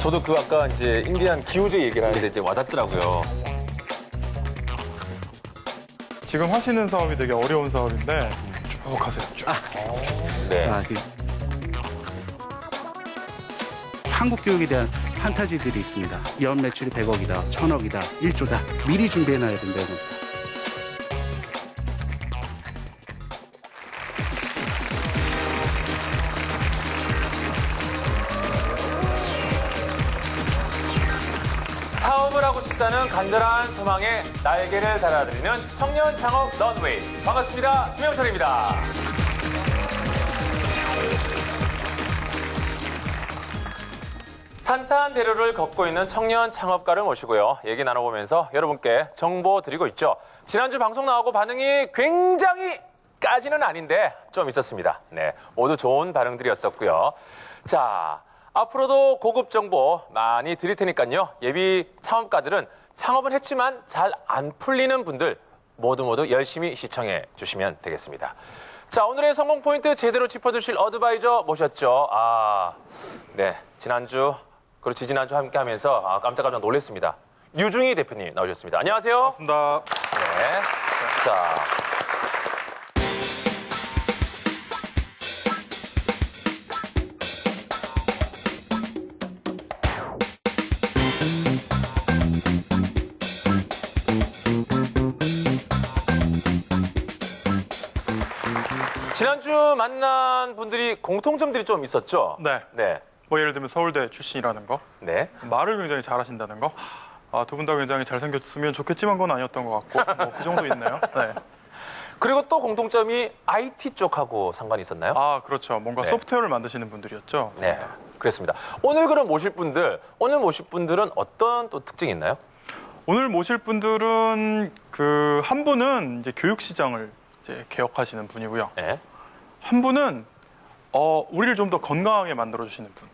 저도 그 아까 이제 인디안 기우제 얘기를 하는데 이제 와닿더라고요. 지금 하시는 사업이 되게 어려운 사업인데 쭉 하세요. 쭉. 네. 한국 교육에 대한 판타지들이 있습니다. 연 매출이 100억이다, 1000억이다, 1조다. 미리 준비해놔야 된다는 겁니다. 사업을 하고 싶다는 간절한 소망에 날개를 달아드리는 청년 창업 런웨이. 반갑습니다. 김영철입니다. 탄탄대로를 걷고 있는 청년 창업가를 모시고요. 얘기 나눠보면서 여러분께 정보 드리고 있죠. 지난주 방송 나오고 반응이 굉장히까지는 아닌데 좀 있었습니다. 네, 모두 좋은 반응들이었었고요. 자, 앞으로도 고급 정보 많이 드릴 테니까요. 예비 창업가들은 창업은 했지만 잘 안 풀리는 분들 모두 열심히 시청해 주시면 되겠습니다. 자, 오늘의 성공 포인트 제대로 짚어주실 어드바이저 모셨죠. 네, 지난주 함께 하면서 깜짝깜짝 놀랐습니다. 유중희 대표님 나오셨습니다. 안녕하세요. 반갑습니다. 네. 자. 지난주 만난 분들이 공통점들이 좀 있었죠? 네. 네. 뭐 예를 들면 서울대 출신이라는 거, 네. 말을 굉장히 잘하신다는 거. 두 분 다 굉장히 잘생겼으면 좋겠지만 그건 아니었던 것 같고 뭐 그 정도 있네요. 네. 그리고 또 공통점이 IT 쪽하고 상관이 있었나요? 그렇죠. 뭔가 네. 소프트웨어를 만드시는 분들이었죠. 네. 그렇습니다. 오늘 모실 분들은 어떤 또 특징이 있나요? 오늘 모실 분들은 한 분은 이제 교육 시장을 이제 개혁하시는 분이고요. 네. 한 분은 우리를 좀 더 건강하게 만들어 주시는 분.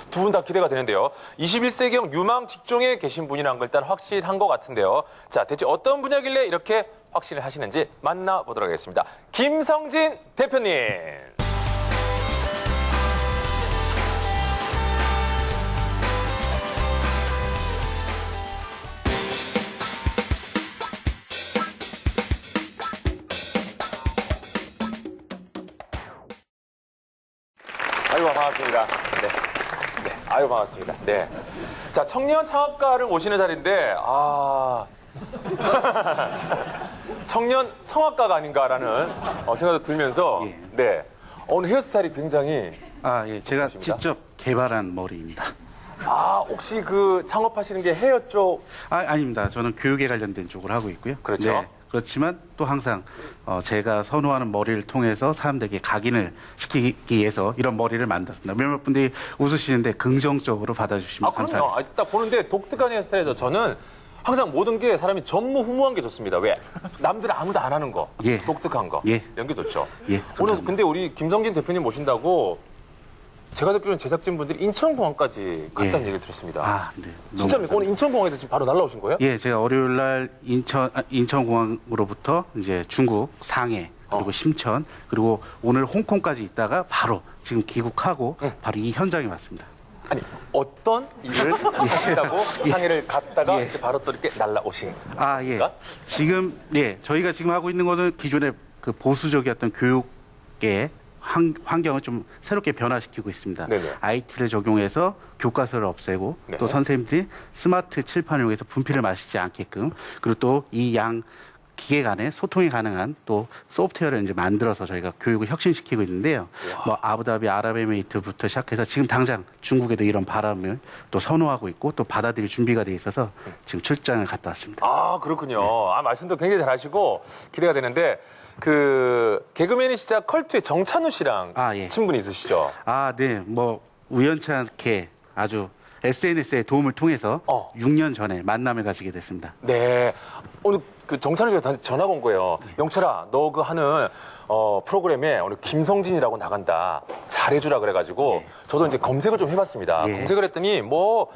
두 분 다 기대가 되는데요. 21세기형 유망 직종에 계신 분이라는 걸 일단 확실한 것 같은데요. 자, 대체 어떤 분야길래 이렇게 확신을 하시는지 만나보도록 하겠습니다. 김성진 대표님. 아유, 반갑습니다. 네. 네. 아유, 반갑습니다. 네. 자, 청년 창업가를 모시는 자리인데, 청년 성악가가 아닌가라는 생각도 들면서, 예. 네. 오늘 헤어스타일이 굉장히, 예, 제가 좋으십니다. 직접 개발한 머리입니다. 혹시 그 창업하시는 게 헤어 쪽? 아닙니다. 저는 교육에 관련된 쪽을 하고 있고요. 그렇죠. 네, 그렇지만 또 항상 제가 선호하는 머리를 통해서 사람들에게 각인을 시키기 위해서 이런 머리를 만들었습니다. 몇몇 분들이 웃으시는데 긍정적으로 받아주시면 그럼요. 감사하겠습니다. 딱 보는데 독특한 헤어스타일이죠. 저는 항상 모든 게 사람이 전무후무한 게 좋습니다. 왜? 남들 아무도 안 하는 거. 예. 독특한 거. 예. 이런 게 좋죠. 예, 오늘 감사합니다. 근데 우리 김성진 대표님 모신다고 제가 듣기로는 제작진분들이 인천공항까지 갔다는 얘기를 들었습니다. 네. 너무 진짜입니까? 감사합니다. 오늘 인천공항에서 지금 바로 날라오신 거예요? 예, 제가 월요일 날 인천공항으로부터 이제 중국 상해 그리고 심천 그리고 오늘 홍콩까지 있다가 바로 지금 귀국하고 바로 이 현장에 왔습니다. 아니, 어떤 일을 하신다고 상해를 갔다가 예. 이렇게 바로 또 이렇게 날라오신 예. 건가? 지금 저희가 지금 하고 있는 것은 기존의 그 보수적이었던 교육의 환경을 좀 새롭게 변화시키고 있습니다. 네네. IT를 적용해서 교과서를 없애고 네. 또 선생님들이 스마트 칠판을 이용해서 분필을 마시지 않게끔 그리고 또 이 양 기계 간의 소통이 가능한 또 소프트웨어를 이제 만들어서 저희가 교육을 혁신시키고 있는데요. 뭐 아부다비 아랍에미리트부터 시작해서 지금 당장 중국에도 이런 바람을 또 선호하고 있고 또 받아들일 준비가 돼 있어서 지금 출장을 갔다 왔습니다. 그렇군요. 네. 말씀도 굉장히 잘하시고 기대가 되는데 그 개그맨이시자 컬투의 정찬우 씨랑 예. 친분이 있으시죠? 네. 뭐 우연치 않게 아주 SNS의 도움을 통해서 6년 전에 만남을 가지게 됐습니다. 네. 오늘 그 정찬우 씨가 전화가 온 거예요. 영철아, 너 그 하는 프로그램에 오늘 김성진이라고 나간다. 잘해주라 그래가지고 저도 이제 검색을 좀 해봤습니다. 예. 검색을 했더니 뭐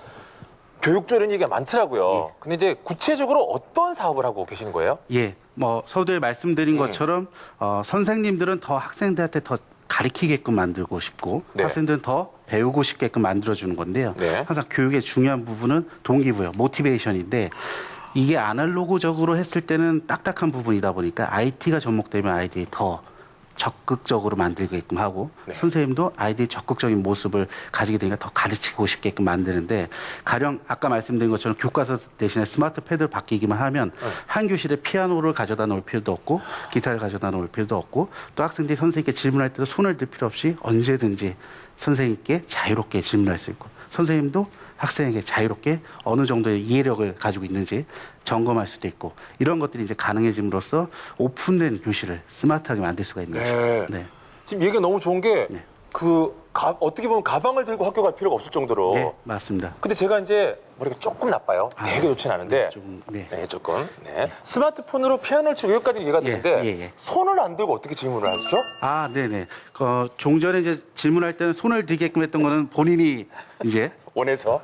교육조 이런 얘기가 많더라고요. 근데 이제 구체적으로 어떤 사업을 하고 계시는 거예요? 뭐 서두에 말씀드린 것처럼 선생님들은 더 학생들한테 더 가리키게끔 만들고 싶고 네. 학생들은 더 배우고 싶게끔 만들어주는 건데요. 네. 항상 교육의 중요한 부분은 동기부여, 모티베이션인데 이게 아날로그적으로 했을 때는 딱딱한 부분이다 보니까 IT가 접목되면 아이들이 더 적극적으로 만들게끔 하고 네. 선생님도 아이들이 적극적인 모습을 가지게 되니까 더 가르치고 싶게끔 만드는데 가령 아까 말씀드린 것처럼 교과서 대신에 스마트 패드를 바뀌기만 하면 한 교실에 피아노를 가져다 놓을 필요도 없고 기타를 가져다 놓을 필요도 없고 또 학생들이 선생님께 질문할 때도 손을 들 필요 없이 언제든지 선생님께 자유롭게 질문할 수 있고 선생님도 학생에게 자유롭게 어느 정도의 이해력을 가지고 있는지 점검할 수도 있고 이런 것들이 이제 가능해짐으로써 오픈된 교실을 스마트하게 만들 수가 있는 거죠. 네. 네. 지금 얘기가 너무 좋은 게 네. 어떻게 보면 가방을 들고 학교 갈 필요가 없을 정도로. 네, 맞습니다. 근데 제가 이제 머리가 조금 나빠요. 되게 좋진 않은데. 네. 네, 조금. 네. 스마트폰으로 피아노를 치고 여기까지 이해가 되는데 예. 손을 안 들고 어떻게 질문을 하죠? 아, 네네. 종전에 이제 질문할 때는 손을 들게끔 했던 거는 본인이 이제 원해서.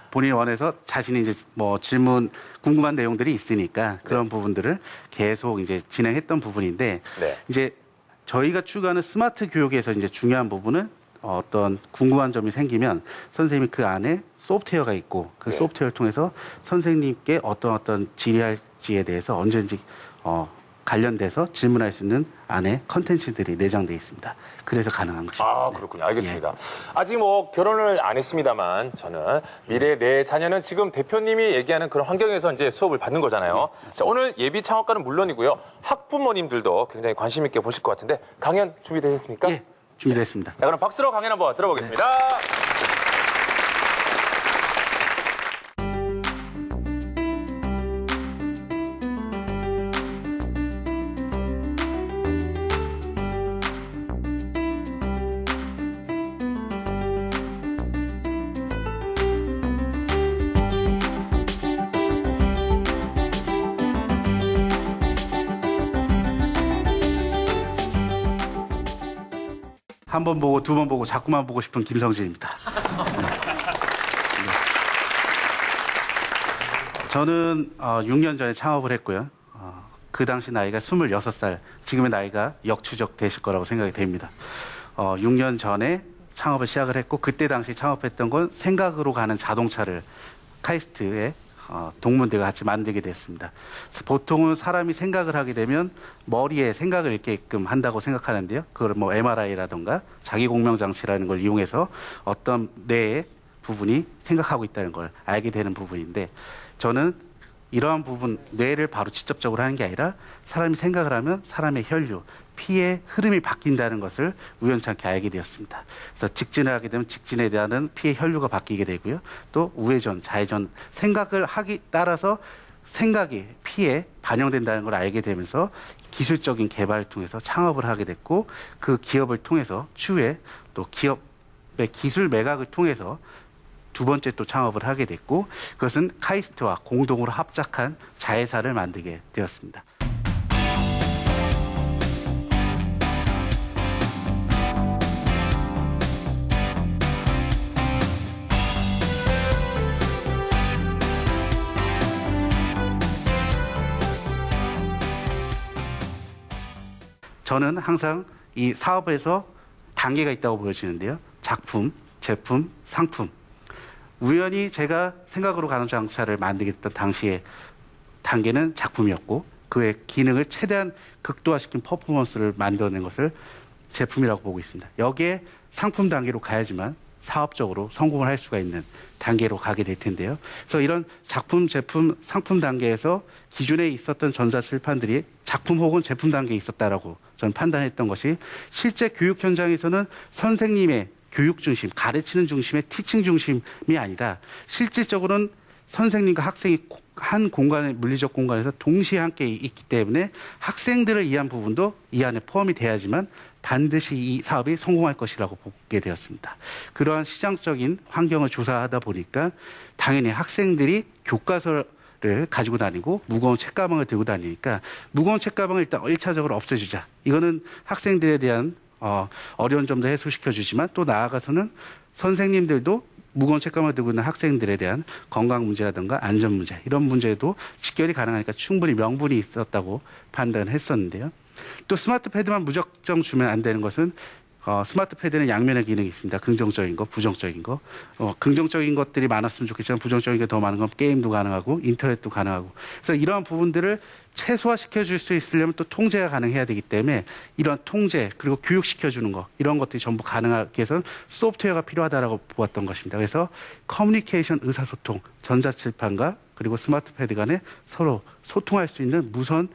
본인이 원해서 자신이 이제 뭐 질문 궁금한 내용들이 있으니까 그런 부분들을 계속 이제 진행했던 부분인데 네. 이제 저희가 추구하는 스마트 교육에서 이제 중요한 부분은 어떤 궁금한 점이 생기면 선생님이 그 안에 소프트웨어가 있고 그 네. 소프트웨어를 통해서 선생님께 어떤 질의할지에 대해서 언제든지 관련돼서 질문할 수 있는 안에 컨텐츠들이 내장되어 있습니다. 그래서 가능한 것입니다. 아, 그렇군요. 알겠습니다. 아직 뭐 결혼을 안 했습니다만 저는 미래 내 자녀는 지금 대표님이 얘기하는 그런 환경에서 이제 수업을 받는 거잖아요. 자, 오늘 예비 창업가는 물론이고요. 학부모님들도 굉장히 관심 있게 보실 것 같은데 강연 준비되셨습니까? 예, 준비됐습니다. 자, 그럼 박수로 강연 한번 들어보겠습니다. 한 번 보고 두 번 보고 자꾸만 보고 싶은 김성진입니다. 저는 6년 전에 창업을 했고요. 그 당시 나이가 26살, 지금의 나이가 역추적 되실 거라고 생각이 됩니다. 6년 전에 창업을 시작을 했고 그때 당시 창업했던 건 생각으로 가는 자동차를 카이스트에 동문들과 같이 만들게 됐습니다. 보통은 사람이 생각을 하게 되면 머리에 생각을 있게끔 한다고 생각하는데요. 그걸 뭐 MRI라든가 자기공명장치라는 걸 이용해서 어떤 뇌의 부분이 생각하고 있다는 걸 알게 되는 부분인데 저는 이러한 부분, 뇌를 바로 직접적으로 하는 게 아니라 사람이 생각을 하면 사람의 혈류, 피의 흐름이 바뀐다는 것을 우연찮게 알게 되었습니다. 그래서 직진을 하게 되면 직진에 대한 피의 혈류가 바뀌게 되고요. 또 우회전, 좌회전, 생각을 하기 따라서 생각이 피에 반영된다는 걸 알게 되면서 기술적인 개발을 통해서 창업을 하게 됐고 그 기업을 통해서 추후에 또 기업의 기술 매각을 통해서 두 번째 또 창업을 하게 됐고 그것은 카이스트와 공동으로 합작한 자회사를 만들게 되었습니다. 저는 항상 이 사업에서 단계가 있다고 보여지는데요. 작품, 제품, 상품. 우연히 제가 생각으로 가는 자동차를 만들게 됐던 당시에 단계는 작품이었고 그의 기능을 최대한 극도화시킨 퍼포먼스를 만들어낸 것을 제품이라고 보고 있습니다. 여기에 상품 단계로 가야지만 사업적으로 성공을 할 수가 있는 단계로 가게 될 텐데요. 그래서 이런 작품, 제품, 상품 단계에서 기존에 있었던 전자출판들이 작품 혹은 제품 단계에 있었다라고 저는 판단했던 것이 실제 교육 현장에서는 선생님의 교육 중심, 가르치는 중심의 티칭 중심이 아니라 실질적으로는 선생님과 학생이 한 공간에, 물리적 공간에서 동시에 함께 있기 때문에 학생들을 이해한 부분도 이 안에 포함이 돼야지만 반드시 이 사업이 성공할 것이라고 보게 되었습니다. 그러한 시장적인 환경을 조사하다 보니까 당연히 학생들이 교과서를 가지고 다니고 무거운 책가방을 들고 다니니까 무거운 책가방을 일단 1차적으로 없애주자. 이거는 학생들에 대한 어려운 점도 해소시켜 주지만 또 나아가서는 선생님들도 무거운 책가방을 들고 있는 학생들에 대한 건강 문제라든가 안전 문제 이런 문제도 직결이 가능하니까 충분히 명분이 있었다고 판단했었는데요. 또 스마트 패드만 무작정 주면 안 되는 것은 스마트 패드는 양면의 기능이 있습니다. 긍정적인 거, 부정적인 거. 긍정적인 것들이 많았으면 좋겠지만 부정적인 게 더 많은 건 게임도 가능하고 인터넷도 가능하고. 그래서 이러한 부분들을 최소화시켜 줄 수 있으려면 또 통제가 가능해야 되기 때문에 이런 통제 그리고 교육시켜 주는 거 이런 것들이 전부 가능하기 위해서는 소프트웨어가 필요하다라고 보았던 것입니다. 그래서 커뮤니케이션 의사소통 전자칠판과 그리고 스마트 패드 간에 서로 소통할 수 있는 무선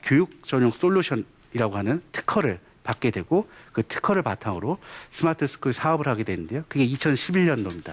교육 전용 솔루션이라고 하는 특허를 받게 되고 그 특허를 바탕으로 스마트 스쿨 사업을 하게 되는데요. 그게 2011년도입니다.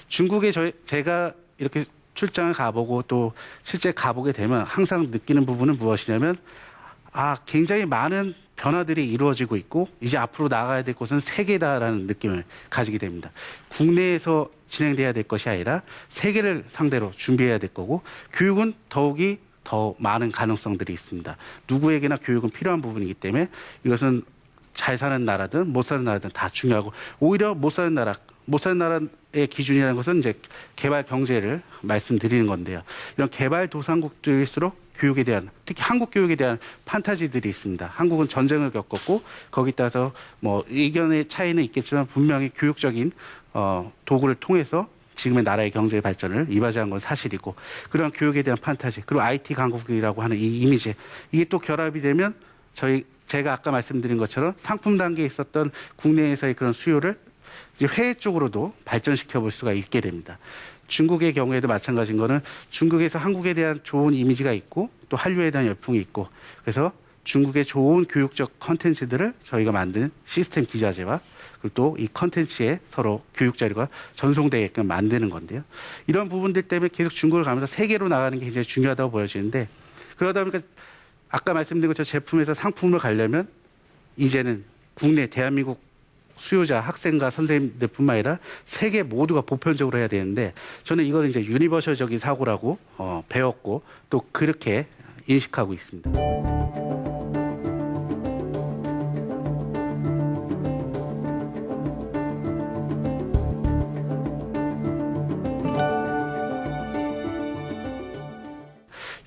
중국에 제가 이렇게 출장을 가보고 또 실제 가보게 되면 항상 느끼는 부분은 무엇이냐면 굉장히 많은 변화들이 이루어지고 있고 이제 앞으로 나가야 될 곳은 세계다라는 느낌을 가지게 됩니다. 국내에서 진행돼야 될 것이 아니라 세계를 상대로 준비해야 될 거고 교육은 더욱이 더 많은 가능성들이 있습니다. 누구에게나 교육은 필요한 부분이기 때문에 이것은 잘 사는 나라든 못 사는 나라든 다 중요하고 오히려 못 사는 나라의 기준이라는 것은 이제 개발 경제를 말씀드리는 건데요. 이런 개발도상국들일수록 교육에 대한 특히 한국 교육에 대한 판타지들이 있습니다. 한국은 전쟁을 겪었고 거기에 따라서 뭐 의견의 차이는 있겠지만 분명히 교육적인 도구를 통해서 지금의 나라의 경제 발전을 이바지한 건 사실이고 그런 교육에 대한 판타지 그리고 IT 강국이라고 하는 이 이미지 이게 또 결합이 되면 제가 아까 말씀드린 것처럼 상품 단계에 있었던 국내에서의 그런 수요를 이제 해외 쪽으로도 발전시켜 볼 수가 있게 됩니다. 중국의 경우에도 마찬가지인 거는 중국에서 한국에 대한 좋은 이미지가 있고 또 한류에 대한 열풍이 있고 그래서 중국의 좋은 교육적 컨텐츠들을 저희가 만든 시스템 기자재와 그리고 또 이 컨텐츠에 서로 교육 자료가 전송되게끔 만드는 건데요. 이런 부분들 때문에 계속 중국을 가면서 세계로 나가는 게 굉장히 중요하다고 보여지는데 그러다 보니까 아까 말씀드린 것처럼 제품에서 상품을 가려면 이제는 국내 대한민국 수요자, 학생과 선생님들뿐만 아니라 세계 모두가 보편적으로 해야 되는데 저는 이걸 이제 유니버셜적인 사고라고 배웠고 또 그렇게 인식하고 있습니다.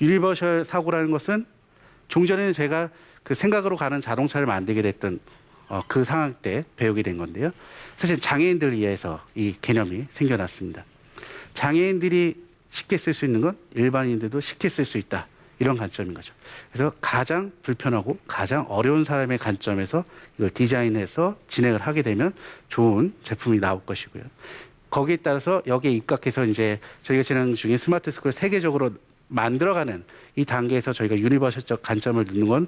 유니버셜 사고라는 것은 종전에는 제가 그 생각으로 가는 자동차를 만들게 됐던 그 상황 때 배우게 된 건데요. 사실 장애인들을 위해서 이 개념이 생겨났습니다. 장애인들이 쉽게 쓸 수 있는 건 일반인들도 쉽게 쓸 수 있다. 이런 관점인 거죠. 그래서 가장 불편하고 가장 어려운 사람의 관점에서 이걸 디자인해서 진행을 하게 되면 좋은 제품이 나올 것이고요. 거기에 따라서 여기에 입각해서 이제 저희가 진행 중인 스마트 스쿨 세계적으로 만들어가는 이 단계에서 저희가 유니버셜적 관점을 넣는 건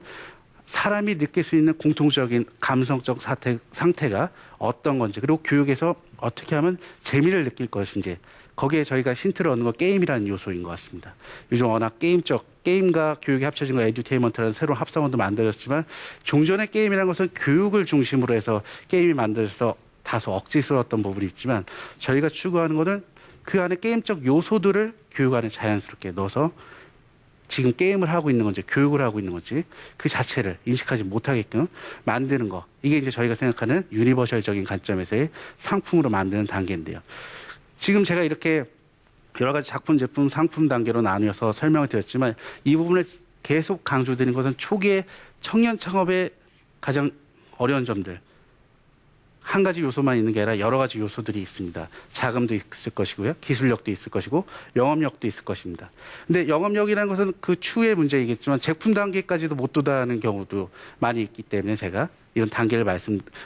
사람이 느낄 수 있는 공통적인 감성적 상태가 어떤 건지 그리고 교육에서 어떻게 하면 재미를 느낄 것인지 거기에 저희가 힌트를 얻는 건 게임이라는 요소인 것 같습니다. 요즘 워낙 게임과 교육이 합쳐진 거 에듀테인먼트라는 새로운 합성어도 만들어졌지만 종전의 게임이라는 것은 교육을 중심으로 해서 게임이 만들어서 다소 억지스러웠던 부분이 있지만 저희가 추구하는 것은 그 안에 게임적 요소들을 교육 안에 자연스럽게 넣어서 지금 게임을 하고 있는 건지 교육을 하고 있는 건지 그 자체를 인식하지 못하게끔 만드는 거. 이게 이제 저희가 생각하는 유니버셜적인 관점에서의 상품으로 만드는 단계인데요. 지금 제가 이렇게 여러 가지 작품, 제품, 상품 단계로 나누어서 설명을 드렸지만 이 부분을 계속 강조드리는 것은 초기에 청년 창업의 가장 어려운 점들. 한 가지 요소만 있는 게 아니라 여러 가지 요소들이 있습니다. 자금도 있을 것이고요. 기술력도 있을 것이고 영업력도 있을 것입니다. 근데 영업력이라는 것은 그 추후의 문제이겠지만 제품 단계까지도 못 도달하는 경우도 많이 있기 때문에 제가 이런 단계를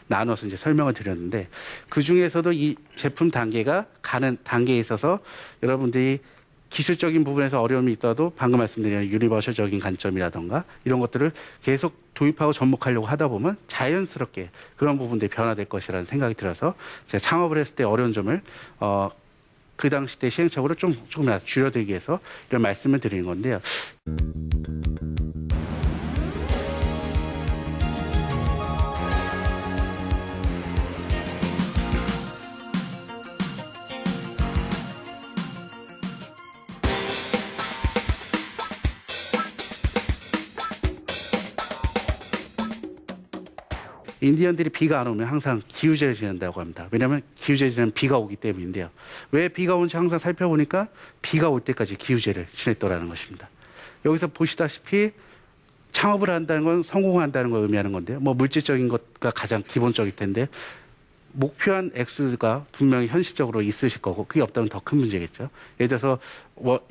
나눠서 이제 설명을 드렸는데 그 중에서도 이 제품 단계가 가는 단계에 있어서 여러분들이 기술적인 부분에서 어려움이 있더라도 방금 말씀드린 유니버셜적인 관점이라던가 이런 것들을 계속 도입하고 접목하려고 하다 보면 자연스럽게 그런 부분들이 변화될 것이라는 생각이 들어서 제가 창업을 했을 때 어려운 점을 그 당시 때 시행착오를 조금이라도 줄여들기 위해서 이런 말씀을 드리는 건데요. 인디언들이 비가 안 오면 항상 기우제를 지낸다고 합니다. 왜냐하면 기우제 지내면 비가 오기 때문인데요. 왜 비가 오는지 항상 살펴보니까 비가 올 때까지 기우제를 지냈더라는 것입니다. 여기서 보시다시피 창업을 한다는 건 성공한다는 걸 의미하는 건데요. 뭐 물질적인 것가 가장 기본적일 텐데 목표한 액수가 분명히 현실적으로 있으실 거고 그게 없다면 더 큰 문제겠죠. 예를 들어서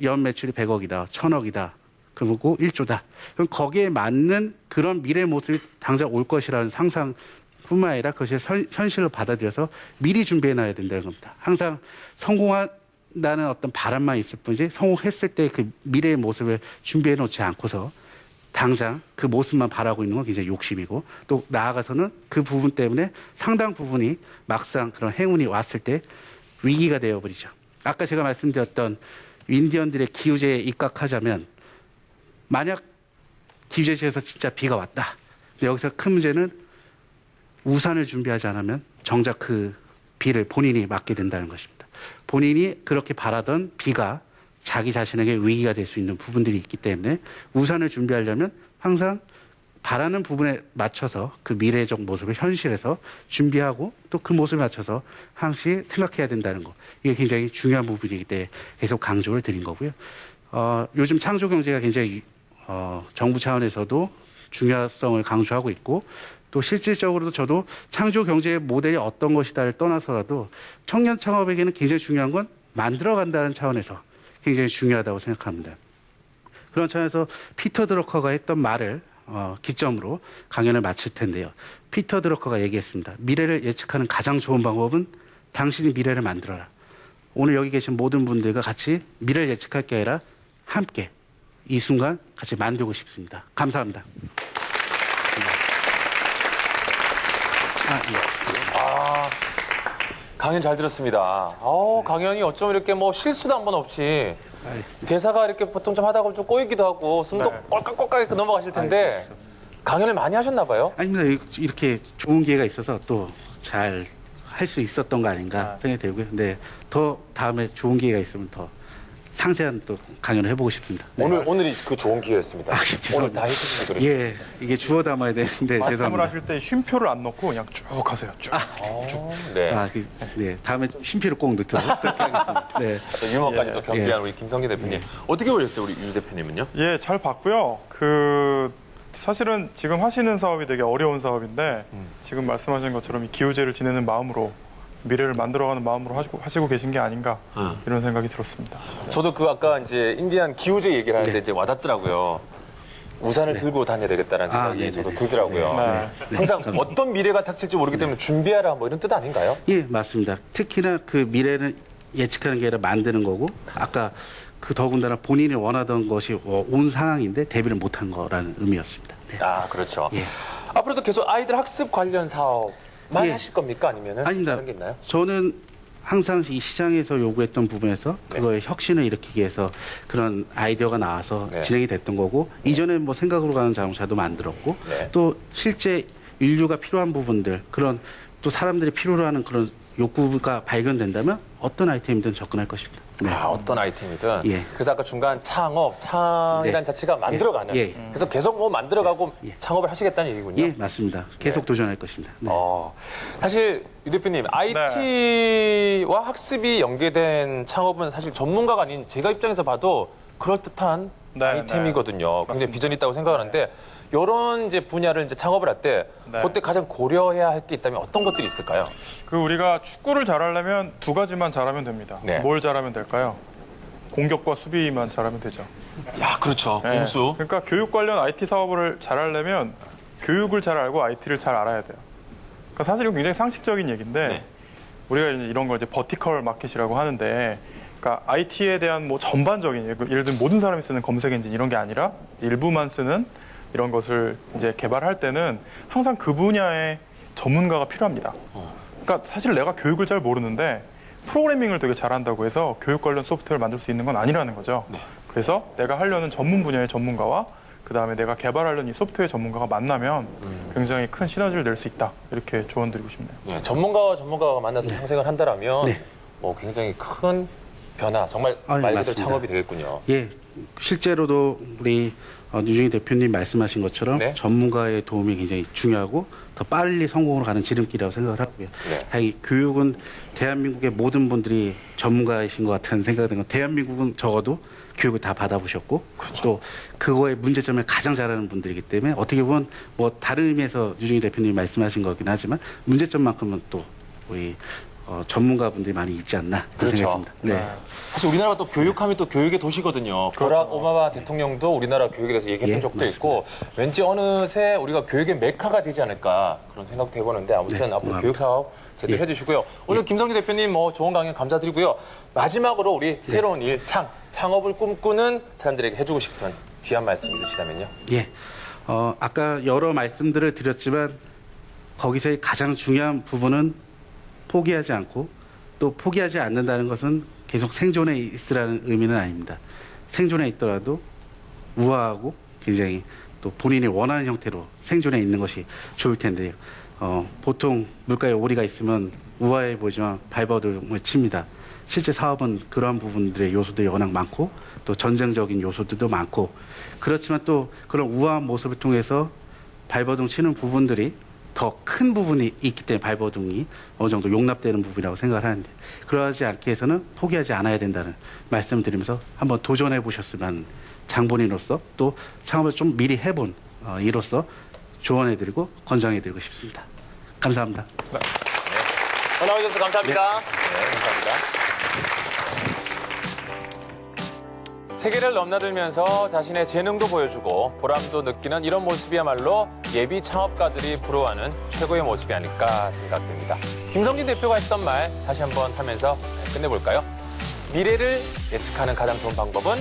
연 매출이 100억이다, 1000억이다. 그리고 1조다. 그럼 거기에 맞는 그런 미래 모습이 당장 올 것이라는 상상뿐만 아니라 그것을 현실로 받아들여서 미리 준비해 놔야 된다는 겁니다. 항상 성공한다는 어떤 바람만 있을 뿐이지 성공했을 때 그 미래의 모습을 준비해 놓지 않고서 당장 그 모습만 바라고 있는 건 굉장히 욕심이고 또 나아가서는 그 부분 때문에 상당 부분이 막상 그런 행운이 왔을 때 위기가 되어버리죠. 아까 제가 말씀드렸던 인디언들의 기우제에 입각하자면 만약 기우제지에서 진짜 비가 왔다. 근데 여기서 큰 문제는 우산을 준비하지 않으면 정작 그 비를 본인이 맞게 된다는 것입니다. 본인이 그렇게 바라던 비가 자기 자신에게 위기가 될 수 있는 부분들이 있기 때문에 우산을 준비하려면 항상 바라는 부분에 맞춰서 그 미래적 모습을 현실에서 준비하고 또 그 모습에 맞춰서 항시 생각해야 된다는 거. 이게 굉장히 중요한 부분이기 때문에 계속 강조를 드린 거고요. 요즘 창조 경제가 굉장히 정부 차원에서도 중요성을 강조하고 있고 또 실질적으로도 저도 창조 경제의 모델이 어떤 것이다를 떠나서라도 청년 창업에게는 굉장히 중요한 건 만들어간다는 차원에서 굉장히 중요하다고 생각합니다. 그런 차원에서 피터 드러커가 했던 말을 기점으로 강연을 마칠 텐데요. 피터 드러커가 얘기했습니다. 미래를 예측하는 가장 좋은 방법은 당신이 미래를 만들어라. 오늘 여기 계신 모든 분들과 같이 미래를 예측할 게 아니라 함께 이 순간 같이 만들고 싶습니다. 감사합니다. 강연 잘 들었습니다. 강연이 어쩜 이렇게 뭐 실수도 한 번 없이 대사가 이렇게 보통 좀 하다가 좀 꼬이기도 하고 숨도 꼴깍꼴깍 넘어가실 텐데 강연을 많이 하셨나 봐요? 아닙니다. 이렇게 좋은 기회가 있어서 또 잘 할 수 있었던 거 아닌가 생각이 들고요. 근데 더 다음에 좋은 기회가 있으면 더 상세한 또 강연을 해보고 싶습니다. 네. 오늘이 그 좋은 기회였습니다. 오늘 다 해주시기 그랬어요. 예, 이게 주워 담아야 되는데 말씀을 죄송합니다. 하실 때 쉼표를 안 넣고 그냥 쭉 하세요. 쭉. 네. 네, 다음에 좀 쉼표를 꼭 넣도록 그렇게 하겠습니다. 네. 또 유머까지 또 겸비한 예. 우리 김성기 대표님. 어떻게 보셨어요, 우리 유 대표님은요? 예, 잘 봤고요. 사실은 지금 하시는 사업이 되게 어려운 사업인데 지금 말씀하신 것처럼 이 기우제를 지내는 마음으로 미래를 만들어가는 마음으로 하시고 계신 게 아닌가 이런 생각이 들었습니다. 저도 아까 이제 인디안 기우제 얘기를 하는데 이제 와닿더라고요. 우산을 들고 다녀야 되겠다는 생각이 저도 들더라고요. 네. 항상 어떤 미래가 닥칠지 모르기 때문에 준비하라 뭐 이런 뜻 아닌가요? 예, 맞습니다. 특히나 그 미래는 예측하는 게 아니라 만드는 거고 아까 그 더군다나 본인이 원하던 것이 온 상황인데 대비를 못한 거라는 의미였습니다. 네. 그렇죠. 예. 앞으로도 계속 아이들 학습 관련 사업만 예. 하실 겁니까? 아니면은 아닙니다. 다른 게 있나요? 저는 항상 이 시장에서 요구했던 부분에서 그거의 혁신을 일으키기 위해서 그런 아이디어가 나와서 네. 진행이 됐던 거고 이전에 뭐 생각으로 가는 자동차도 만들었고 네. 또 실제 인류가 필요한 부분들 그런 또 사람들이 필요로 하는 그런 욕구가 발견된다면 어떤 아이템이든 접근할 것입니다. 네. 어떤 아이템이든. 예. 그래서 아까 중간 창이란 자체가 만들어가는. 예. 그래서 계속 뭐 만들어가고 예. 창업을 하시겠다는 얘기군요. 예, 맞습니다. 계속 도전할 것입니다. 네. 사실 유 대표님 IT와 학습이 연계된 창업은 사실 전문가가 아닌 제가 입장에서 봐도 그럴듯한 네, 아이템이거든요. 굉장히 맞습니다. 비전이 있다고 생각하는데 이런 이제 분야를 이제 창업을 할 때 네. 그때 가장 고려해야 할 게 있다면 어떤 것들이 있을까요? 우리가 축구를 잘하려면 두 가지만 잘하면 됩니다. 네. 뭘 잘하면 될까요? 공격과 수비만 잘하면 되죠. 야, 그렇죠. 네. 그러니까 교육 관련 IT 사업을 잘하려면 교육을 잘 알고 IT를 잘 알아야 돼요. 그러니까 사실 이건 굉장히 상식적인 얘기인데 네. 우리가 이제 이런 걸 이제 버티컬 마켓이라고 하는데 그러니까 IT에 대한 뭐 전반적인 예를 들면 모든 사람이 쓰는 검색 엔진 이런 게 아니라 일부만 쓰는 이런 것을 이제 개발할 때는 항상 그 분야의 전문가가 필요합니다. 그러니까 사실 내가 교육을 잘 모르는데 프로그래밍을 되게 잘한다고 해서 교육 관련 소프트웨어를 만들 수 있는 건 아니라는 거죠. 그래서 내가 하려는 전문 분야의 전문가와 그 다음에 내가 개발하려는 이 소프트웨어 전문가가 만나면 굉장히 큰 시너지를 낼 수 있다. 이렇게 조언드리고 싶네요. 네, 전문가와 전문가가 만나서 상생을 한다라면 네. 뭐 굉장히 큰 변화, 정말 아, 예, 말 그대로 맞습니다. 창업이 되겠군요. 예, 실제로도 우리 유중희 대표님 말씀하신 것처럼 네. 전문가의 도움이 굉장히 중요하고 더 빨리 성공으로 가는 지름길이라고 생각을 하고요. 네. 다행히 교육은 대한민국의 모든 분들이 전문가이신 것 같다는 생각이 드는 건 대한민국은 적어도 교육을 다 받아보셨고 또 그거의 문제점을 가장 잘 아는 분들이기 때문에 어떻게 보면 뭐 다른 의미에서 유중희 대표님이 말씀하신 거긴 하지만 문제점만큼은 또 우리 전문가분들이 많이 있지 않나 그런 생각이 듭니다. 네. 사실 우리나라가 또 교육하면 또 교육의 도시거든요. 버락 오바마 대통령도 우리나라 교육에 대해서 얘기했던 예, 적도 맞습니다. 있고 왠지 어느새 우리가 교육의 메카가 되지 않을까 그런 생각도 해보는데 아무튼 네, 앞으로 고맙습니다. 교육 사업 제대로 예. 해주시고요. 오늘 김성기 대표님 뭐 좋은 강연 감사드리고요. 마지막으로 우리 새로운 일, 창업을 꿈꾸는 사람들에게 해주고 싶은 귀한 말씀 있으시다면요. 예. 아까 여러 말씀들을 드렸지만 거기서의 가장 중요한 부분은 포기하지 않고 또 포기하지 않는다는 것은 계속 생존에 있으라는 의미는 아닙니다. 생존에 있더라도 우아하고 굉장히 또 본인이 원하는 형태로 생존에 있는 것이 좋을 텐데요. 보통 물가에 오리가 있으면 우아해 보이지만 발버둥을 칩니다. 실제 사업은 그러한 부분들의 요소들이 워낙 많고 또 전쟁적인 요소들도 많고 그렇지만 또 그런 우아한 모습을 통해서 발버둥 치는 부분들이 더 큰 부분이 있기 때문에 발버둥이 어느 정도 용납되는 부분이라고 생각을 하는데 그러하지 않기 위해서는 포기하지 않아야 된다는 말씀을 드리면서 한번 도전해 보셨으면 장본인으로서 또 창업을 좀 미리 해본 이로서 조언해드리고 권장해드리고 싶습니다. 감사합니다. 나와주셔서 감사합니다. 네, 감사합니다. 세계를 넘나들면서 자신의 재능도 보여주고 보람도 느끼는 이런 모습이야말로 예비 창업가들이 부러워하는 최고의 모습이 아닐까 생각됩니다. 김성진 대표가 했던 말 다시 한번 하면서 끝내볼까요? 미래를 예측하는 가장 좋은 방법은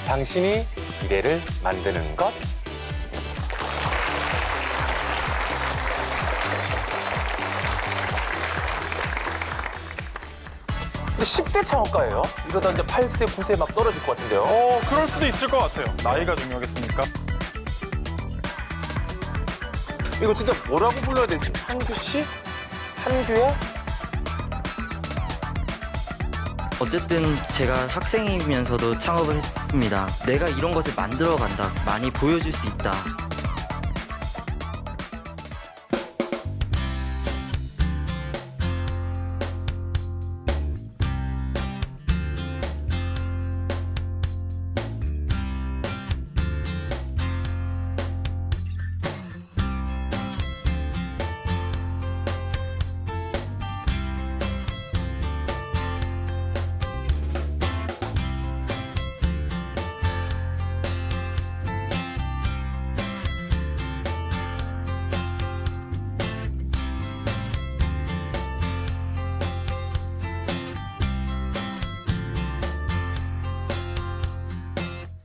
당신이 미래를 만드는 것. 10대 창업가예요? 이러다 이제 8세, 9세 막 떨어질 것 같은데요. 그럴 수도 있을 것 같아요. 나이가 중요하겠습니까? 이거 진짜 뭐라고 불러야 될지. 한규 씨? 한규야? 어쨌든 제가 학생이면서도 창업을 했습니다. 내가 이런 것을 만들어 간다. 많이 보여줄 수 있다.